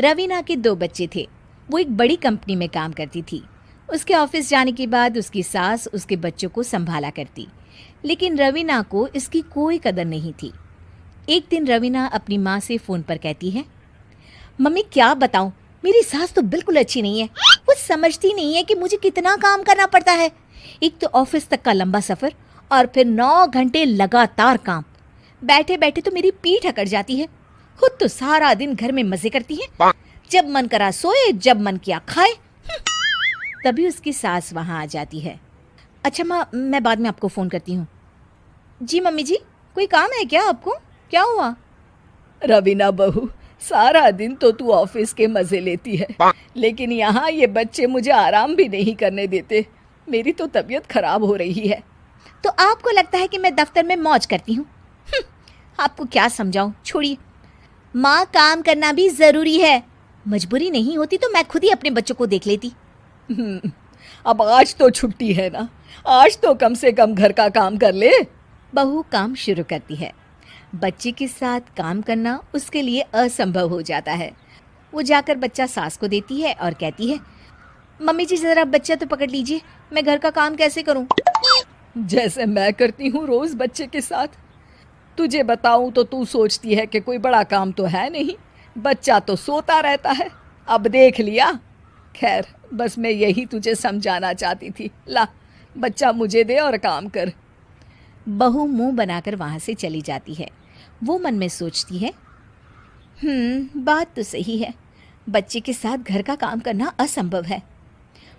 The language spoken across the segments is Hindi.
रवीना के 2 बच्चे थे। वो एक बड़ी कंपनी में काम करती थी। उसके ऑफिस जाने के बाद उसकी सास उसके बच्चों को संभाला करती, लेकिन रवीना को इसकी कोई कदर नहीं थी। एक दिन रवीना अपनी माँ से फ़ोन पर कहती है, मम्मी क्या बताऊं, मेरी सास तो बिल्कुल अच्छी नहीं है। वो समझती नहीं है कि मुझे कितना काम करना पड़ता है। एक तो ऑफिस तक का लंबा सफ़र और फिर 9 घंटे लगातार काम। बैठे बैठे तो मेरी पीठ अकड़ जाती है। खुद तो सारा दिन घर में मजे करती है, जब मन करा सोए, जब मन किया खाए। तभी उसकी सास वहाँ आ जाती है। अच्छा माँ, मैं बाद में आपको फ़ोन करती हूँ। जी मम्मी जी, कोई काम है क्या आपको? क्या हुआ? रवीना बहू, सारा दिन तो तू ऑफिस के मजे लेती है, लेकिन यहाँ ये बच्चे मुझे आराम भी नहीं करने देते। मेरी तो तबीयत खराब हो रही है। तो आपको लगता है कि मैं दफ्तर में मौज करती हूँ? आपको क्या समझाऊँ, छोड़िए। माँ, काम करना भी ज़रूरी है। मजबूरी नहीं होती तो मैं खुद ही अपने बच्चों को देख लेती। अब आज तो छुट्टी है ना, आज तो कम से कम घर का काम कर ले। बहू काम शुरू करती है। बच्चे के साथ काम करना उसके लिए असंभव हो जाता है। वो जाकर बच्चा सास को देती है और कहती है, मम्मी जी ज़रा बच्चा तो पकड़ लीजिए, मैं घर का काम कैसे करूं? जैसे मैं करती हूँ रोज बच्चे के साथ। तुझे बताऊं तो तू सोचती है कि कोई बड़ा काम तो है नहीं, बच्चा तो सोता रहता है। अब देख लिया। खैर, बस मैं यही तुझे समझाना चाहती थी। ला, बच्चा मुझे दे और काम कर। बहू मुंह बनाकर वहाँ से चली जाती है। वो मन में सोचती है, बात तो सही है, बच्चे के साथ घर का काम करना असंभव है।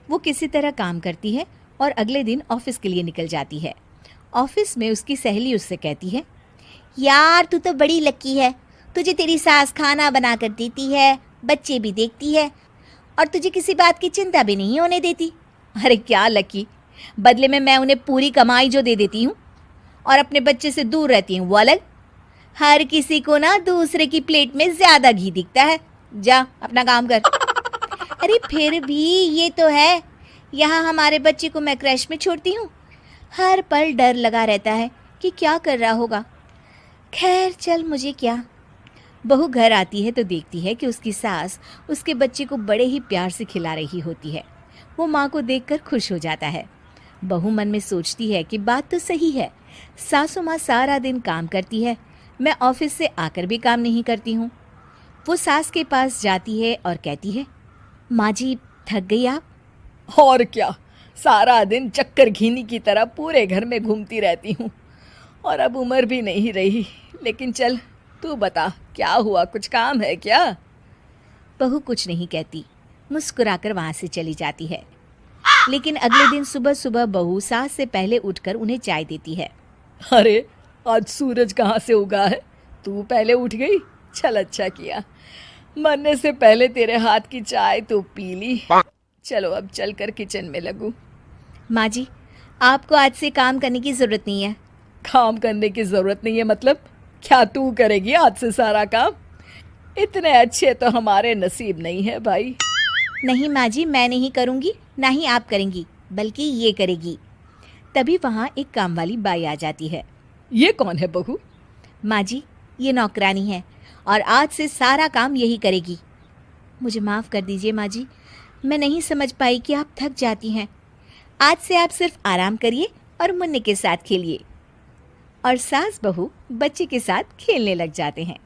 वो किसी तरह काम करती है और अगले दिन ऑफिस के लिए निकल जाती है। ऑफिस में उसकी सहेली उससे कहती है, यार तू तो बड़ी लकी है, तुझे तेरी सास खाना बना कर देती है, बच्चे भी देखती है और तुझे किसी बात की चिंता भी नहीं होने देती। अरे क्या लकी, बदले में मैं उन्हें पूरी कमाई जो दे देती हूँ और अपने बच्चे से दूर रहती हूँ वो अलग। हर किसी को ना दूसरे की प्लेट में ज़्यादा घी दिखता है। जा अपना काम कर। अरे फिर भी ये तो है, यहाँ हमारे बच्चे को मैं क्रैश में छोड़ती हूँ, हर पल डर लगा रहता है कि क्या कर रहा होगा। खैर चल, मुझे क्या। बहू घर आती है तो देखती है कि उसकी सास उसके बच्चे को बड़े ही प्यार से खिला रही होती है। वो माँ को देखकर खुश हो जाता है। बहू मन में सोचती है कि बात तो सही है, सासू माँ सारा दिन काम करती है, मैं ऑफिस से आकर भी काम नहीं करती हूँ। वो सास के पास जाती है और कहती है, माँ जी थक गई आप? और क्या, सारा दिन चक्कर घीनी की तरह पूरे घर में घूमती रहती हूँ और अब उम्र भी नहीं रही। लेकिन चल, तू बता क्या हुआ, कुछ काम है क्या? बहू कुछ नहीं कहती, मुस्कुराकर वहाँ से चली जाती है। लेकिन अगले दिन सुबह सुबह बहू सास से पहले उठकर उन्हें चाय देती है। अरे आज सूरज कहाँ से उगा है, तू पहले उठ गई। चल अच्छा किया, मरने से पहले तेरे हाथ की चाय तो पी ली। चलो अब चलकर किचन में लगूं। माँ जी, आपको आज से काम करने की ज़रूरत नहीं है। काम करने की ज़रूरत नहीं है मतलब? क्या तू करेगी आज से सारा काम? इतने अच्छे तो हमारे नसीब नहीं है भाई। नहीं माँ जी, मैं नहीं करूँगी, ना ही आप करेंगी, बल्कि ये करेगी। तभी वहाँ एक काम वाली बाई आ जाती है। ये कौन है बहू? माँ जी, ये नौकरानी है और आज से सारा काम यही करेगी। मुझे माफ़ कर दीजिए माँ जी, मैं नहीं समझ पाई कि आप थक जाती हैं। आज से आप सिर्फ आराम करिए और मुन्ने के साथ खेलिए। और सास बहू बच्चे के साथ खेलने लग जाते हैं।